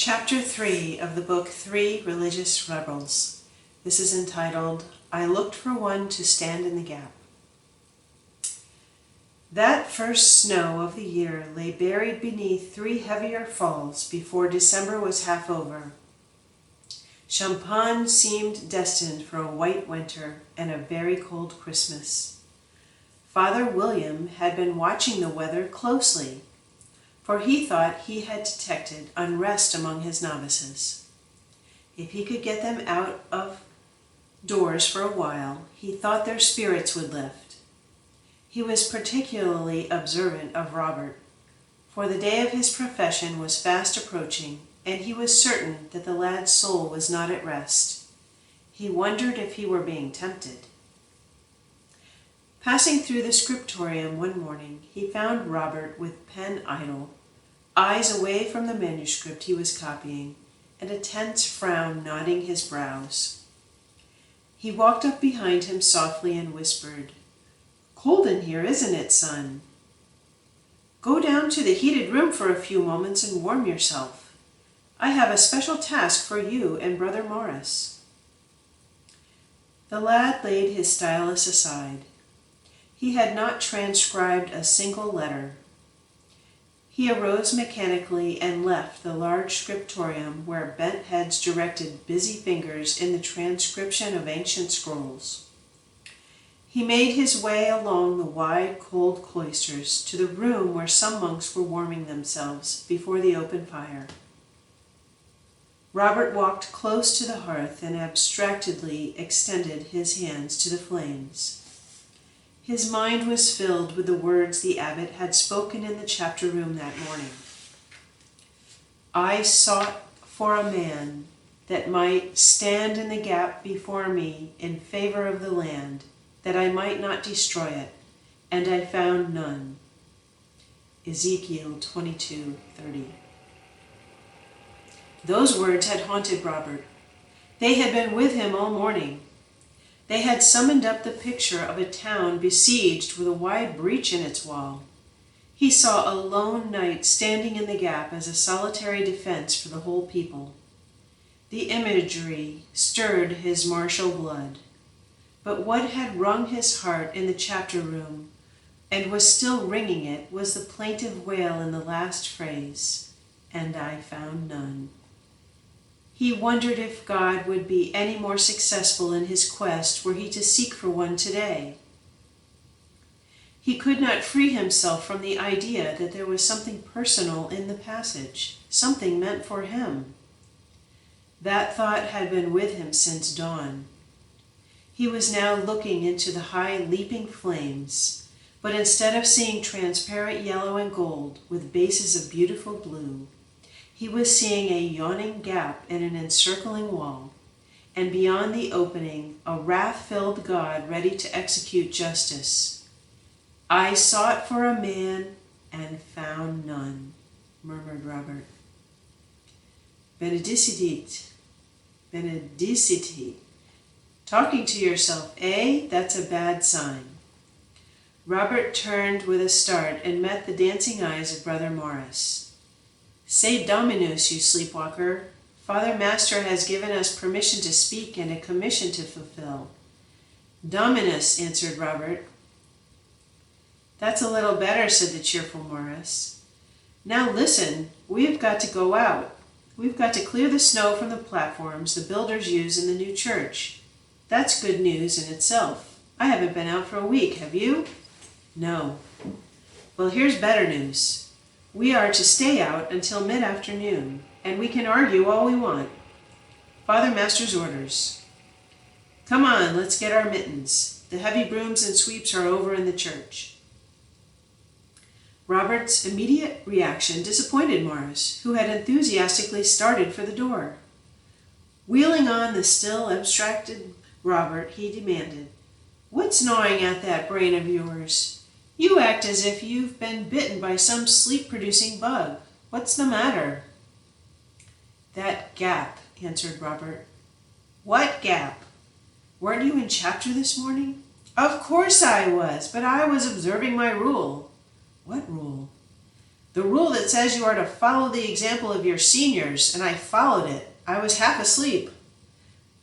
Chapter 3 of the book 3 Religious Rebels. This is entitled, I Looked for One to Stand in the Gap. That first snow of the year lay buried beneath 3 heavier falls before December was half over. Champagne seemed destined for a white winter and a very cold Christmas. Father William had been watching the weather closely, for he thought he had detected unrest among his novices. If he could get them out of doors for a while, he thought their spirits would lift. He was particularly observant of Robert, for the day of his profession was fast approaching, and he was certain that the lad's soul was not at rest. He wondered if he were being tempted. Passing through the scriptorium one morning, he found Robert with pen idle, eyes away from the manuscript he was copying, and a tense frown knotting his brows. He walked up behind him softly and whispered, "Cold in here, isn't it, son? Go down to the heated room for a few moments and warm yourself. I have a special task for you and Brother Morris." The lad laid his stylus aside. He had not transcribed a single letter. He arose mechanically and left the large scriptorium where bent heads directed busy fingers in the transcription of ancient scrolls. He made his way along the wide, cold cloisters to the room where some monks were warming themselves before the open fire. Robert walked close to the hearth and abstractedly extended his hands to the flames. His mind was filled with the words the abbot had spoken in the chapter room that morning. I sought for a man that might stand in the gap before me in favor of the land, that I might not destroy it, and I found none. Ezekiel 22:30. Those words had haunted Robert. They had been with him all morning. They had summoned up the picture of a town besieged with a wide breach in its wall. He saw a lone knight standing in the gap as a solitary defense for the whole people. The imagery stirred his martial blood. But what had wrung his heart in the chapter room, and was still wringing it, was the plaintive wail in the last phrase, "And I found none." He wondered if God would be any more successful in his quest were he to seek for one today. He could not free himself from the idea that there was something personal in the passage, something meant for him. That thought had been with him since dawn. He was now looking into the high leaping flames, but instead of seeing transparent yellow and gold with bases of beautiful blue, he was seeing a yawning gap in an encircling wall, and beyond the opening, a wrath-filled God ready to execute justice. I sought for a man and found none, murmured Robert. Benedicite. Benedicite. Talking to yourself, eh? That's a bad sign. Robert turned with a start and met the dancing eyes of Brother Morris. Say Dominus, you sleepwalker. Father Master has given us permission to speak and a commission to fulfill. Dominus, answered Robert. That's a little better, said the cheerful Morris. Now listen, we've got to go out. We've got to clear the snow from the platforms the builders use in the new church. That's good news in itself. I haven't been out for a week, have you? No. Well, here's better news. We are to stay out until mid-afternoon, and we can argue all we want. Father Master's orders. Come on, let's get our mittens. The heavy brooms and sweeps are over in the church. Robert's immediate reaction disappointed Morris, who had enthusiastically started for the door. Wheeling on the still abstracted Robert, he demanded, "What's gnawing at that brain of yours? You act as if you've been bitten by some sleep-producing bug. What's the matter?" "That gap," answered Robert. "What gap? Weren't you in chapter this morning?" "Of course I was, but I was observing my rule." "What rule?" The rule that says you are to follow the example of your seniors, and I followed it. I was half asleep."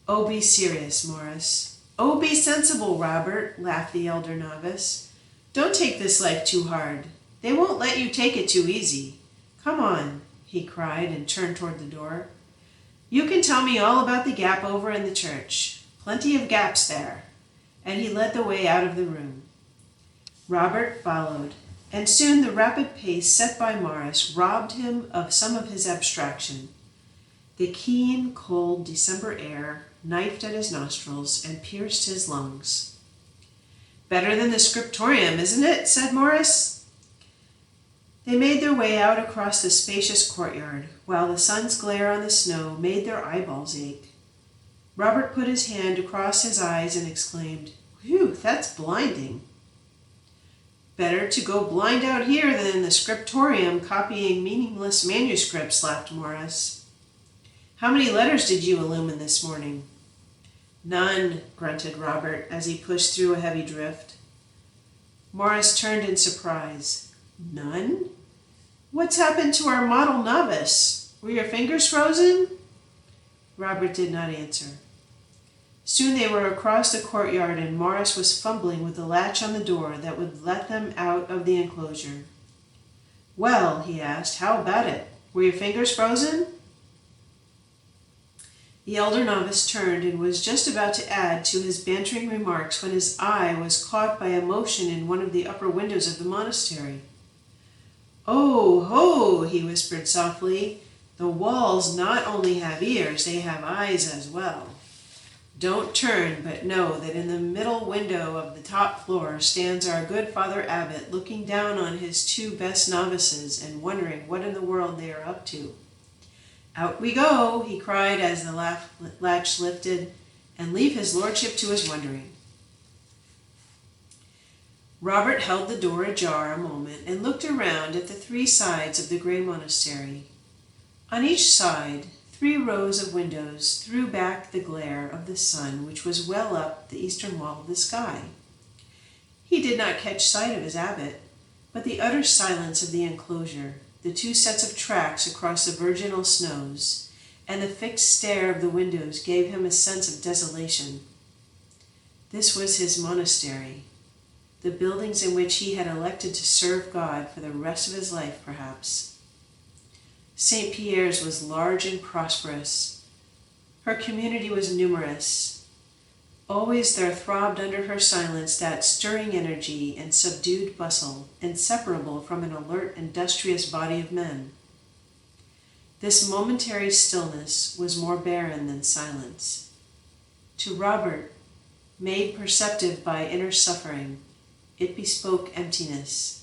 "Oh, be serious, Morris." "Oh, be sensible, Robert," laughed the elder novice. "Don't take this life too hard. They won't let you take it too easy. Come on," he cried and turned toward the door. "You can tell me all about the gap over in the church. Plenty of gaps there." And he led the way out of the room. Robert followed, and soon the rapid pace set by Morris robbed him of some of his abstraction. The keen, cold December air knifed at his nostrils and pierced his lungs. "Better than the scriptorium, isn't it?" said Morris. They made their way out across the spacious courtyard, while the sun's glare on the snow made their eyeballs ache. Robert put his hand across his eyes and exclaimed, "Whew, that's blinding." "Better to go blind out here than in the scriptorium copying meaningless manuscripts," laughed Morris. "How many letters did you illumine this morning?" "None," grunted Robert as he pushed through a heavy drift. Morris turned in surprise. "None? What's happened to our model novice? Were your fingers frozen?" Robert did not answer. Soon they were across the courtyard and Morris was fumbling with the latch on the door that would let them out of the enclosure. "Well," he asked, "how about it? Were your fingers frozen?" The elder novice turned and was just about to add to his bantering remarks when his eye was caught by a motion in one of the upper windows of the monastery. "Oh, ho," he whispered softly. "The walls not only have ears, they have eyes as well. Don't turn, but know that in the middle window of the top floor stands our good Father Abbot looking down on his two best novices and wondering what in the world they are up to. Out we go," he cried as the latch lifted, "and leave his lordship to his wondering." Robert held the door ajar a moment and looked around at the three sides of the gray monastery. On each side, 3 rows of windows threw back the glare of the sun, which was well up the eastern wall of the sky. He did not catch sight of his abbot, but the utter silence of the enclosure, the 2 sets of tracks across the virginal snows, and the fixed stare of the windows gave him a sense of desolation. This was his monastery, the buildings in which he had elected to serve God for the rest of his life, perhaps. St. Pierre's was large and prosperous. Her community was numerous. Always there throbbed under her silence that stirring energy and subdued bustle, inseparable from an alert, industrious body of men. This momentary stillness was more barren than silence. To Robert, made perceptive by inner suffering, it bespoke emptiness.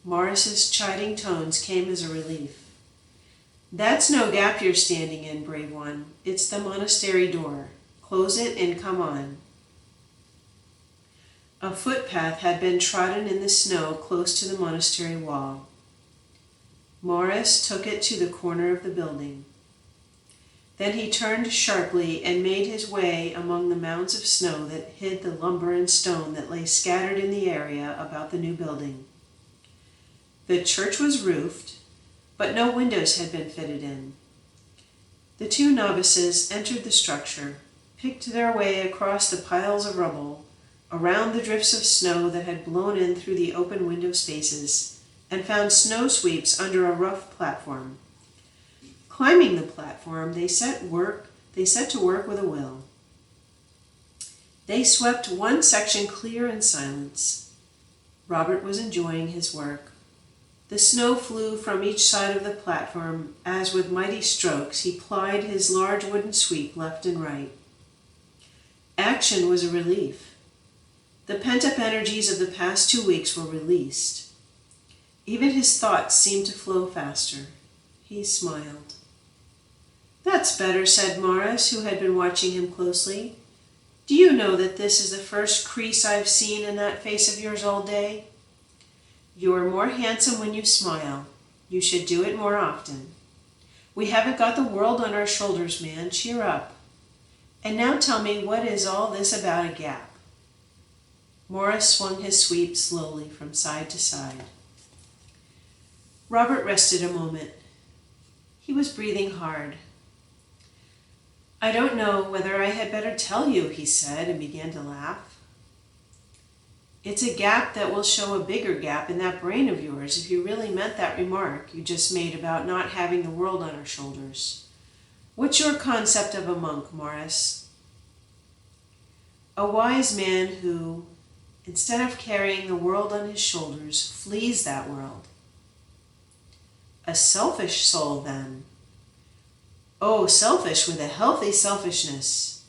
Morris's chiding tones came as a relief. "That's no gap you're standing in, brave one. It's the monastery door. Close it and come on." A footpath had been trodden in the snow close to the monastery wall. Morris took it to the corner of the building. Then he turned sharply and made his way among the mounds of snow that hid the lumber and stone that lay scattered in the area about the new building. The church was roofed, but no windows had been fitted in. The 2 novices entered the structure, picked their way across the piles of rubble, around the drifts of snow that had blown in through the open window spaces, and found snow sweeps under a rough platform. Climbing the platform, they set to work with a will. They swept one section clear in silence. Robert was enjoying his work. The snow flew from each side of the platform as with mighty strokes he plied his large wooden sweep left and right. Action was a relief. The pent-up energies of the past 2 weeks were released. Even his thoughts seemed to flow faster. He smiled. "That's better," said Morris, who had been watching him closely. "Do you know that this is the first crease I've seen in that face of yours all day? You are more handsome when you smile. You should do it more often. We haven't got the world on our shoulders, man. Cheer up. And now tell me, what is all this about a gap?" Morris swung his sweep slowly from side to side. Robert rested a moment. He was breathing hard. "I don't know whether I had better tell you," he said, and began to laugh. "It's a gap that will show a bigger gap in that brain of yours if you really meant that remark you just made about not having the world on our shoulders. What's your concept of a monk, Morris?" "A wise man who, instead of carrying the world on his shoulders, flees that world." "A selfish soul, then." "Oh, selfish with a healthy selfishness.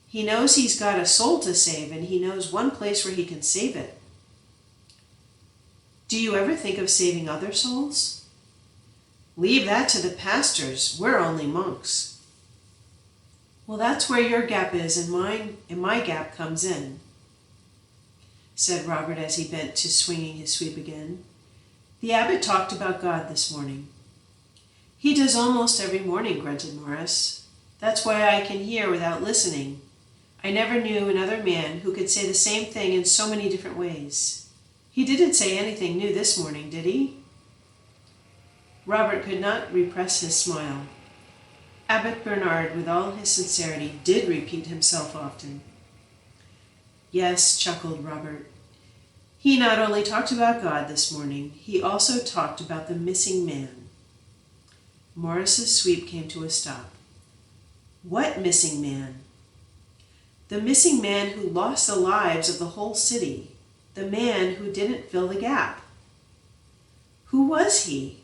He knows he's got a soul to save, and he knows one place where he can save it." "Do you ever think of saving other souls?" "Leave that to the pastors. We're only monks." "Well, that's where your gap is, and my gap comes in," said Robert as he bent to swinging his sweep again. "The abbot talked about God this morning." "He does almost every morning," grunted Morris. "That's why I can hear without listening. I never knew another man who could say the same thing in so many different ways. He didn't say anything new this morning, did he?" Robert could not repress his smile. Abbot Bernard, with all his sincerity, did repeat himself often. "Yes," chuckled Robert. "He not only talked about God this morning, he also talked about the missing man." Morris's sweep came to a stop. "What missing man?" "The missing man who lost the lives of the whole city. The man who didn't fill the gap." "Who was he?"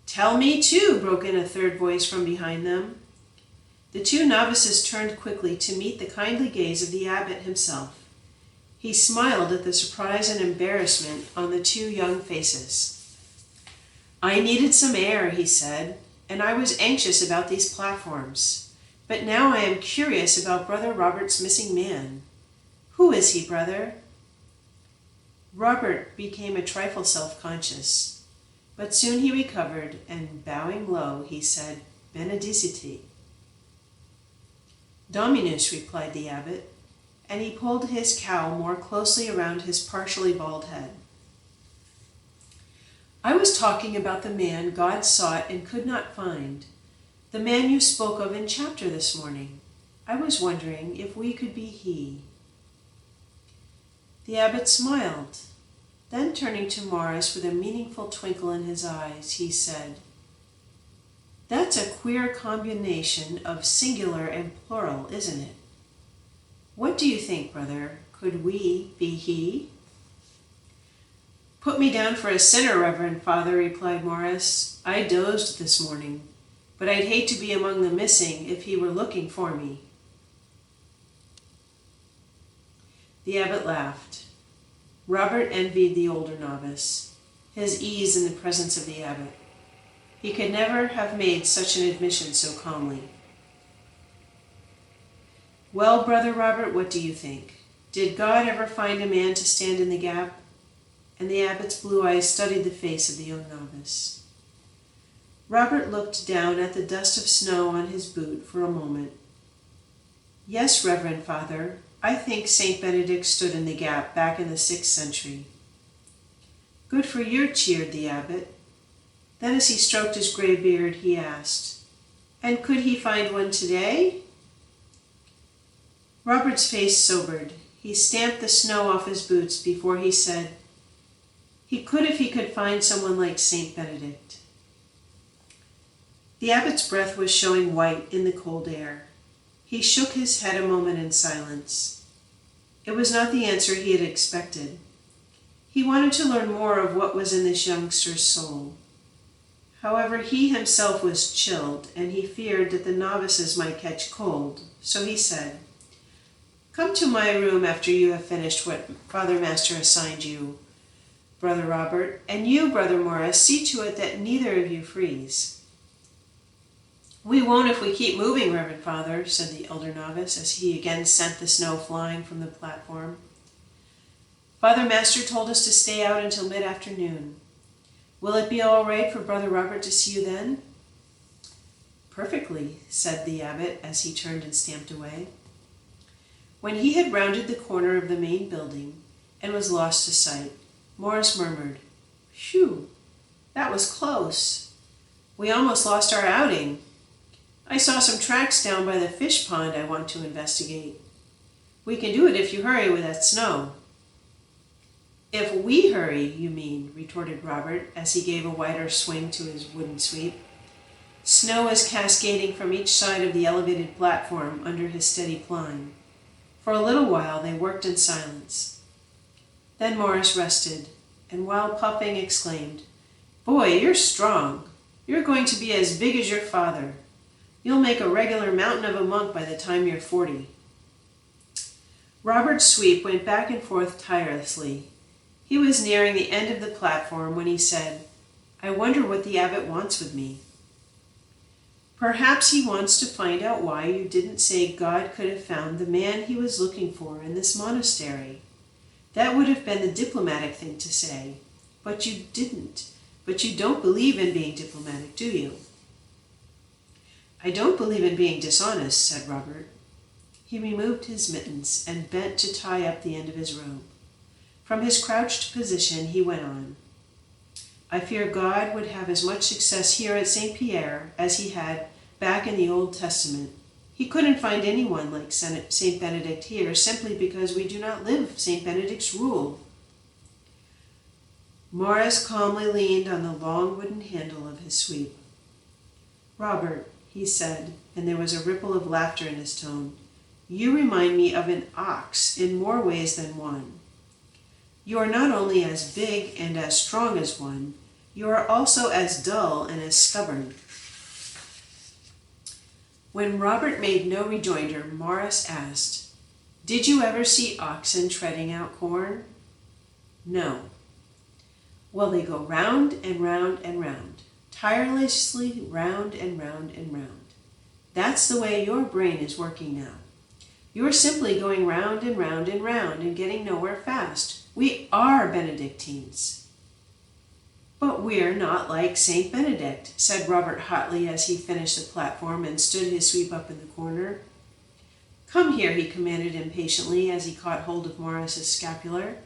"Tell me too," broke in a third voice from behind them. The two novices turned quickly to meet the kindly gaze of the abbot himself. He smiled at the surprise and embarrassment on the two young faces. "I needed some air," he said, "and I was anxious about these platforms. But now I am curious about Brother Robert's missing man. Who is he, brother?" Robert became a trifle self-conscious, but soon he recovered, and bowing low, he said, "Benedict." "Dominus," replied the abbot, and he pulled his cowl more closely around his partially bald head. "I was talking about the man God sought and could not find, the man you spoke of in chapter this morning. I was wondering if we could be he." The abbot smiled. Then, turning to Morris with a meaningful twinkle in his eyes, he said, "That's a queer combination of singular and plural, isn't it? What do you think, brother? Could we be he?" "Put me down for a sinner, Reverend Father," replied Morris. "I dozed this morning, but I'd hate to be among the missing if he were looking for me." The abbot laughed. Robert envied the older novice, his ease in the presence of the abbot. He could never have made such an admission so calmly. "Well, Brother Robert, what do you think? Did God ever find a man to stand in the gap?" And the abbot's blue eyes studied the face of the young novice. Robert looked down at the dust of snow on his boot for a moment. "Yes, Reverend Father, I think St. Benedict stood in the gap back in the 6th century. "Good for you," cheered the abbot. Then as he stroked his gray beard, he asked, "And could he find one today?" Robert's face sobered. He stamped the snow off his boots before he said, "He could if he could find someone like St. Benedict." The abbot's breath was showing white in the cold air. He shook his head a moment in silence. It was not the answer he had expected. He wanted to learn more of what was in this youngster's soul. However, he himself was chilled, and he feared that the novices might catch cold, so he said, "Come to my room after you have finished what Father Master assigned you, Brother Robert, and you, Brother Morris, see to it that neither of you freeze." "We won't if we keep moving, Reverend Father," said the elder novice as he again sent the snow flying from the platform. "Father Master told us to stay out until mid-afternoon. Will it be all right for Brother Robert to see you then?" "Perfectly," said the abbot as he turned and stamped away. When he had rounded the corner of the main building and was lost to sight, Morris murmured, "Phew!" That was close. We almost lost our outing. I saw some tracks down by the fish pond I want to investigate. We can do it if you hurry with that snow." "If we hurry, you mean," retorted Robert as he gave a wider swing to his wooden sweep. Snow was cascading from each side of the elevated platform under his steady plying. For a little while they worked in silence. Then Morris rested, and while puffing exclaimed, "Boy, you're strong. You're going to be as big as your father. You'll make a regular mountain of a monk by the time you're 40. Robert's sweep went back and forth tirelessly. He was nearing the end of the platform when he said, "I wonder what the abbot wants with me." "Perhaps he wants to find out why you didn't say God could have found the man he was looking for in this monastery. That would have been the diplomatic thing to say, but you didn't. But you don't believe in being diplomatic, do you?" "I don't believe in being dishonest," said Robert. He removed his mittens and bent to tie up the end of his robe. From his crouched position he went on, "I fear God would have as much success here at St. Pierre as he had back in the Old Testament. He couldn't find anyone like St. Benedict here simply because we do not live St. Benedict's rule." Morris calmly leaned on the long wooden handle of his sweep. "Robert," he said, and there was a ripple of laughter in his tone, "you remind me of an ox in more ways than one. You are not only as big and as strong as one, you are also as dull and as stubborn." When Robert made no rejoinder, Morris asked, "Did you ever see oxen treading out corn?" "No." "Well, they go round and round and round, tirelessly round and round and round. That's the way your brain is working now. You're simply going round and round and round and getting nowhere fast. We are Benedictines." "But we're not like St. Benedict," said Robert hotly as he finished the platform and stood his sweep up in the corner. "Come here," he commanded impatiently as he caught hold of Morris's scapular.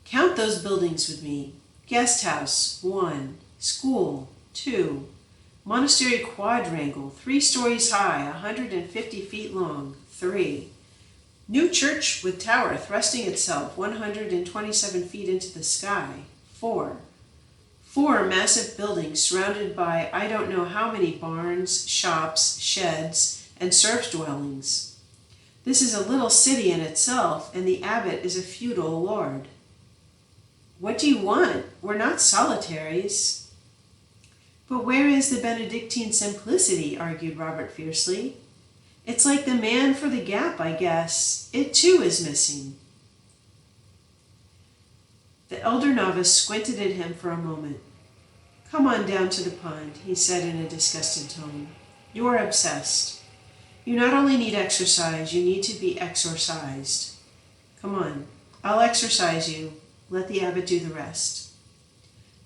"Count those buildings with me. Guest house, 1. School, 2. Monastery quadrangle, 3 stories high, 150 feet long, 3. New church with tower thrusting itself 127 feet into the sky, 4. 4 massive buildings surrounded by I don't know how many barns, shops, sheds, and serfs' dwellings. This is a little city in itself, and the abbot is a feudal lord." "What do you want? We're not solitaries." "But where is the Benedictine simplicity?" argued Robert fiercely. "It's like the man for the gap, I guess. It too is missing." The elder novice squinted at him for a moment. "Come on down to the pond," he said in a disgusted tone. "You're obsessed. You not only need exercise, you need to be exorcised. Come on, I'll exercise you. Let the abbot do the rest."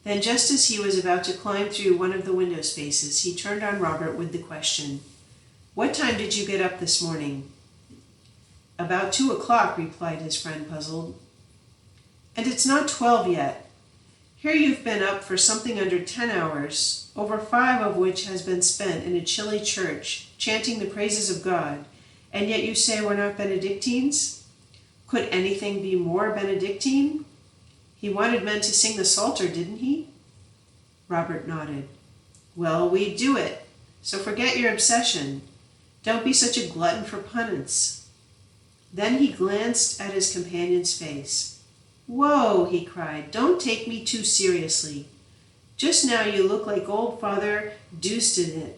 Then, just as he was about to climb through one of the window spaces, he turned on Robert with the question, "What time did you get up this morning?" "About 2:00, replied his friend, puzzled. "And it's not 12 yet. Here you've been up for something under 10 hours, over 5 of which has been spent in a chilly church, chanting the praises of God, and yet you say we're not Benedictines? Could anything be more Benedictine? He wanted men to sing the Psalter, didn't he?" Robert nodded. "Well, we do it, so forget your obsession. Don't be such a glutton for penance." Then he glanced at his companion's face. "Whoa," he cried, "don't take me too seriously. Just now you look like old Father Deucedit.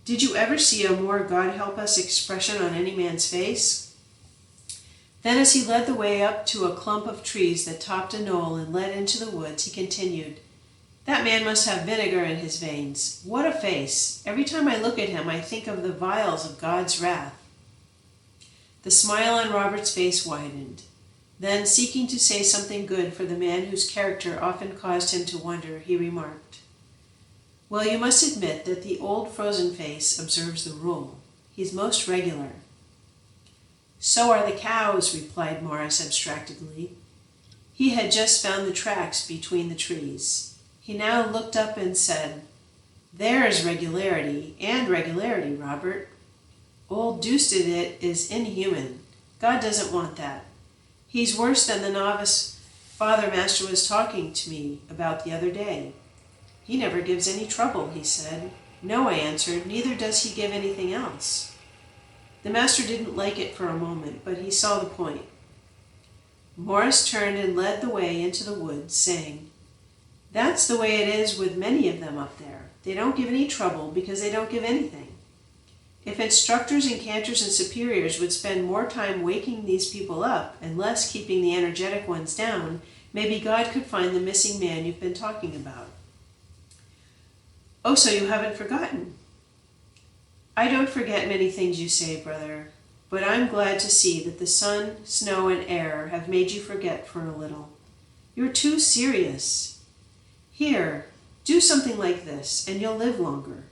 Did you ever see a more God help us expression on any man's face?" Then as he led the way up to a clump of trees that topped a knoll and led into the woods, he continued, "That man must have vinegar in his veins. What a face! Every time I look at him, I think of the vials of God's wrath." The smile on Robert's face widened. Then, seeking to say something good for the man whose character often caused him to wonder, he remarked, "Well, you must admit that the old frozen face observes the rule. He's most regular." "So are the cows," replied Morris abstractedly. He had just found the tracks between the trees. He now looked up and said, "There's regularity, and regularity, Robert. Old Deucedit is inhuman. God doesn't want that. He's worse than the novice Father Master was talking to me about the other day. He never gives any trouble," he said. "No," I answered, "neither does he give anything else." The master didn't like it for a moment, but he saw the point. Morris turned and led the way into the woods, saying, "That's the way it is with many of them up there. They don't give any trouble because they don't give anything. If instructors and cantors and superiors would spend more time waking these people up and less keeping the energetic ones down, maybe God could find the missing man you've been talking about." "Oh, so you haven't forgotten?" "I don't forget many things you say, brother, but I'm glad to see that the sun, snow, and air have made you forget for a little. You're too serious. Here, do something like this, and you'll live longer."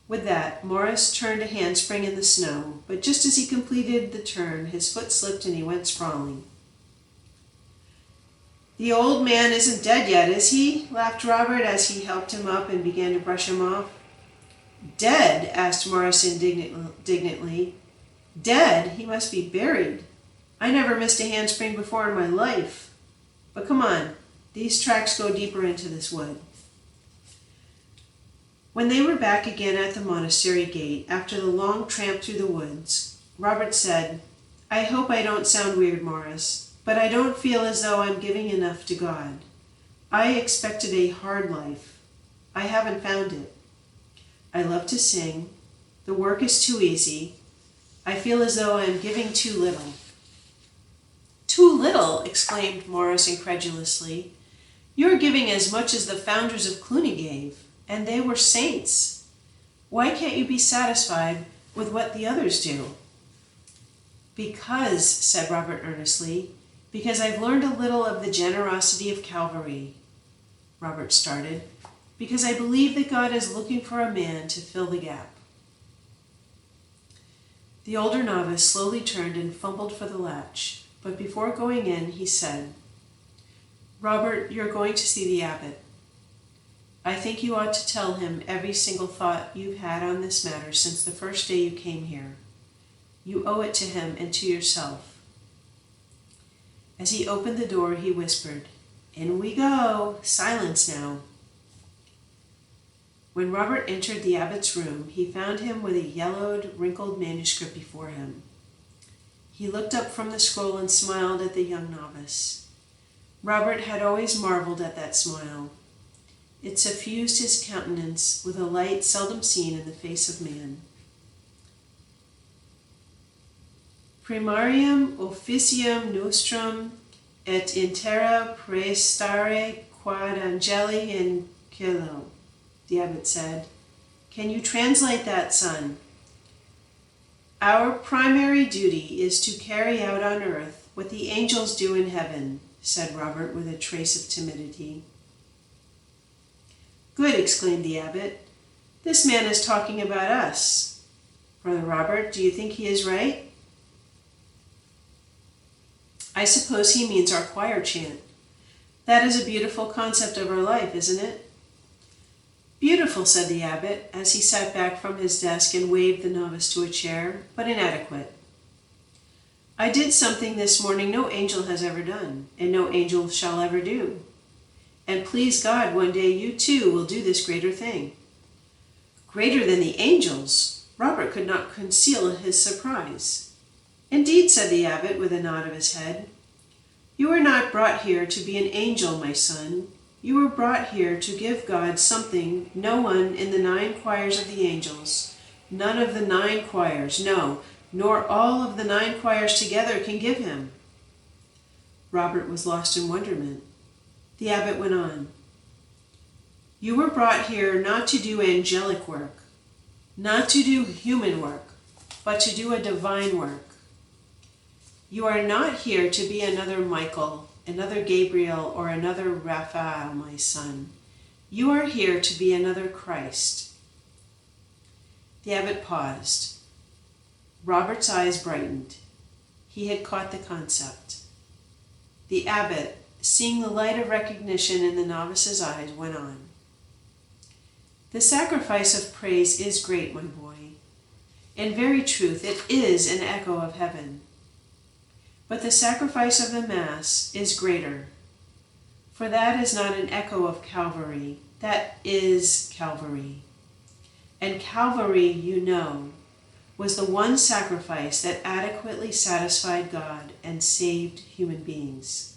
With that, Morris turned a handspring in the snow, but just as he completed the turn, his foot slipped and he went sprawling. "The old man isn't dead yet, is he?" laughed Robert as he helped him up and began to brush him off. "Dead?" asked Morris indignantly. "Dead? He must be buried. I never missed a handspring before in my life. But come on, these tracks go deeper into this wood." When they were back again at the monastery gate after the long tramp through the woods, Robert said, "I hope I don't sound weird, Morris, but I don't feel as though I'm giving enough to God. I expected a hard life. I haven't found it. I love to sing. The work is too easy. I feel as though I'm giving too little." "Too little?" exclaimed Morris incredulously. "You're giving as much as the founders of Cluny gave, and they were saints. Why can't you be satisfied with what the others do?" "Because," said Robert earnestly, "because I've learned a little of the generosity of Calvary," Robert started, "because I believe that God is looking for a man to fill the gap." The older novice slowly turned and fumbled for the latch, but before going in, he said, "Robert, you're going to see the abbot. I think you ought to tell him every single thought you've had on this matter since the first day you came here. You owe it to him and to yourself." As he opened the door, he whispered, "In we go. Silence now." When Robert entered the abbot's room, he found him with a yellowed, wrinkled manuscript before him. He looked up from the scroll and smiled at the young novice. Robert had always marveled at that smile. It suffused his countenance with a light seldom seen in the face of man. "Primarium officium nostrum et in terra praestare quad angeli in cielo," the abbot said. "Can you translate that, son?" "Our primary duty is to carry out on earth what the angels do in heaven," said Robert with a trace of timidity. "Good," exclaimed the abbot. "This man is talking about us. Brother Robert, do you think he is right?" "I suppose he means our choir chant. That is a beautiful concept of our life, isn't it?" "Beautiful," said the abbot, as he sat back from his desk and waved the novice to a chair, "but inadequate. I did something this morning no angel has ever done, and no angel shall ever do. And please God, one day you too will do this greater thing." "Greater than the angels?" Robert could not conceal his surprise. "Indeed," said the abbot with a nod of his head. "You were not brought here to be an angel, my son. You were brought here to give God something no one in the 9 choirs of the angels, none of the 9 choirs, no, nor all of the 9 choirs together can give him." Robert was lost in wonderment. The abbot went on. "You were brought here not to do angelic work, not to do human work, but to do a divine work. You are not here to be another Michael, another Gabriel, or another Raphael, my son. You are here to be another Christ." The abbot paused. Robert's eyes brightened. He had caught the concept. The abbot, seeing the light of recognition in the novice's eyes, went on. The sacrifice of praise is great, my boy. In very truth, it is an echo of heaven. But the sacrifice of the Mass is greater, for that is not an echo of Calvary, that is Calvary. And Calvary, you know, was the one sacrifice that adequately satisfied God and saved human beings.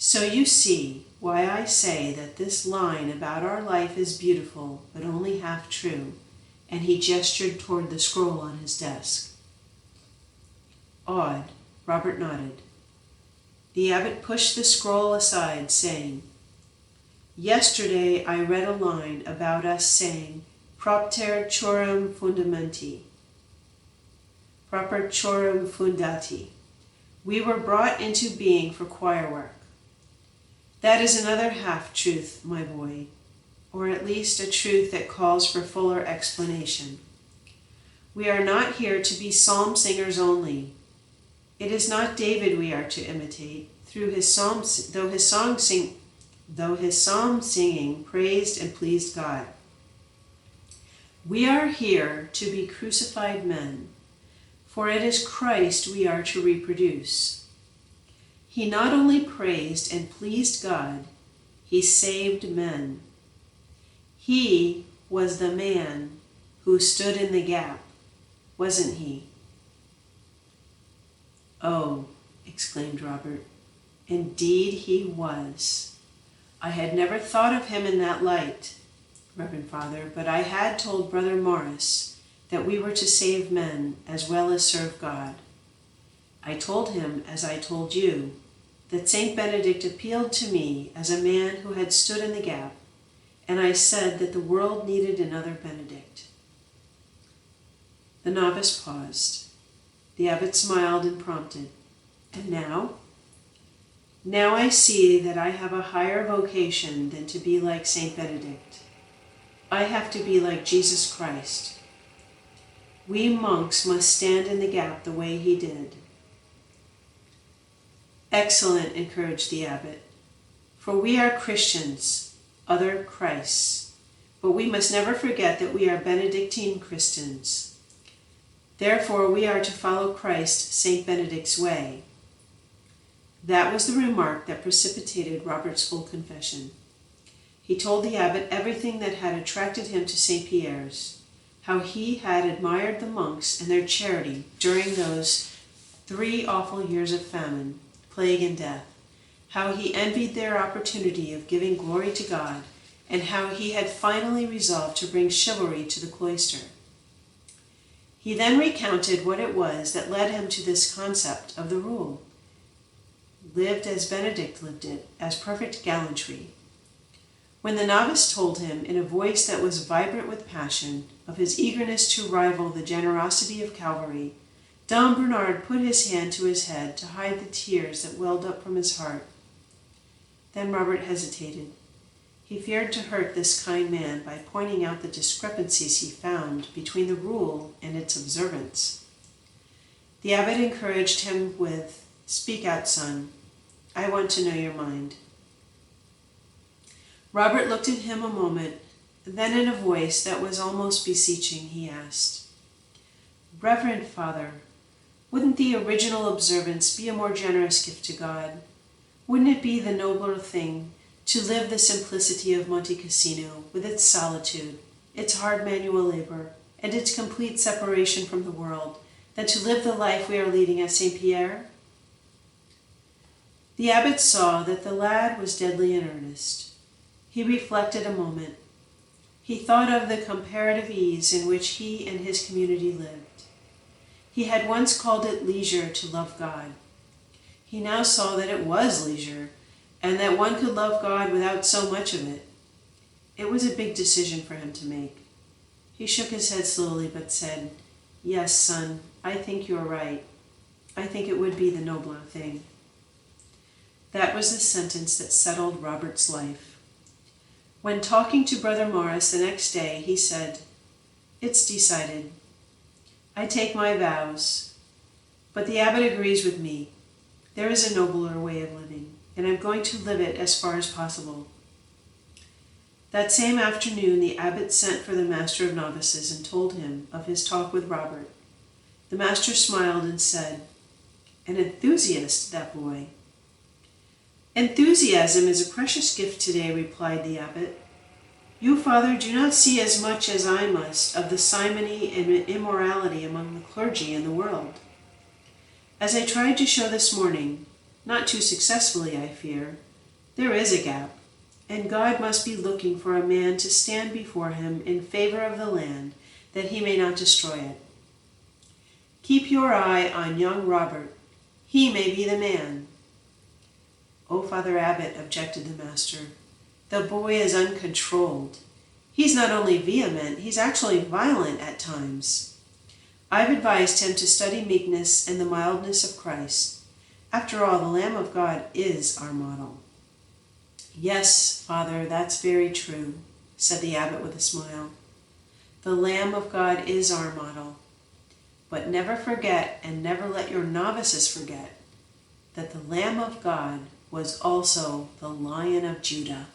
So you see why I say that this line about our life is beautiful, but only half true, and he gestured toward the scroll on his desk. Awed, Robert nodded. The abbot pushed the scroll aside, saying, Yesterday I read a line about us saying, Propter chorum fundamenti. Proper chorum fundati. We were brought into being for choir work. That is another half-truth, my boy, or at least a truth that calls for fuller explanation. We are not here to be psalm singers only. It is not David we are to imitate, though his psalm singing praised and pleased God. We are here to be crucified men, for it is Christ we are to reproduce. He not only praised and pleased God, he saved men. He was the man who stood in the gap, wasn't he? Oh, exclaimed Robert, indeed he was. I had never thought of him in that light, Reverend Father, but I had told Brother Morris that we were to save men as well as serve God. I told him, as I told you, that St. Benedict appealed to me as a man who had stood in the gap, and I said that the world needed another Benedict. The novice paused. The abbot smiled and prompted, And now? Now I see that I have a higher vocation than to be like St. Benedict. I have to be like Jesus Christ. We monks must stand in the gap the way he did. Excellent, encouraged the abbot. For we are Christians, other Christs, but we must never forget that we are Benedictine Christians. Therefore we are to follow Christ St. Benedict's way. That was the remark that precipitated Robert's full confession. He told the abbot everything that had attracted him to St. Pierre's, how he had admired the monks and their charity during those 3 awful years of famine, plague, and death, how he envied their opportunity of giving glory to God, and how he had finally resolved to bring chivalry to the cloister. He then recounted what it was that led him to this concept of the rule, lived as Benedict lived it, as perfect gallantry. When the novice told him, in a voice that was vibrant with passion, of his eagerness to rival the generosity of Calvary, Dom Bernard put his hand to his head to hide the tears that welled up from his heart. Then Robert hesitated. He feared to hurt this kind man by pointing out the discrepancies he found between the rule and its observance. The abbot encouraged him with, "Speak out, son. I want to know your mind." Robert looked at him a moment, then in a voice that was almost beseeching, he asked, "Reverend Father, wouldn't the original observance be a more generous gift to God? Wouldn't it be the nobler thing to live the simplicity of Monte Cassino with its solitude, its hard manual labor, and its complete separation from the world, than to live the life we are leading at St. Pierre?" The abbot saw that the lad was deadly in earnest. He reflected a moment. He thought of the comparative ease in which he and his community lived. He had once called it leisure to love God. He now saw that it was leisure, and that one could love God without so much of it. It was a big decision for him to make. He shook his head slowly, but said, "Yes, son, I think you are right. I think it would be the nobler thing." That was the sentence that settled Robert's life. When talking to Brother Morris the next day, he said, "It's decided. I take my vows. But the abbot agrees with me. There is a nobler way of living, and I'm going to live it as far as possible." That same afternoon the abbot sent for the master of novices and told him of his talk with Robert. The master smiled and said, "An enthusiast, that boy." "Enthusiasm is a precious gift today," replied the abbot. "You, Father, do not see as much as I must of the simony and immorality among the clergy in the world. As I tried to show this morning, not too successfully, I fear, there is a gap, and God must be looking for a man to stand before him in favor of the land, that he may not destroy it. Keep your eye on young Robert. He may be the man." "Oh, Father Abbot," objected the master, "the boy is uncontrolled. He's not only vehement, he's actually violent at times. I've advised him to study meekness and the mildness of Christ. After all, the Lamb of God is our model." "Yes, Father, that's very true," said the abbot with a smile. "The Lamb of God is our model. But never forget, and never let your novices forget, that the Lamb of God was also the Lion of Judah."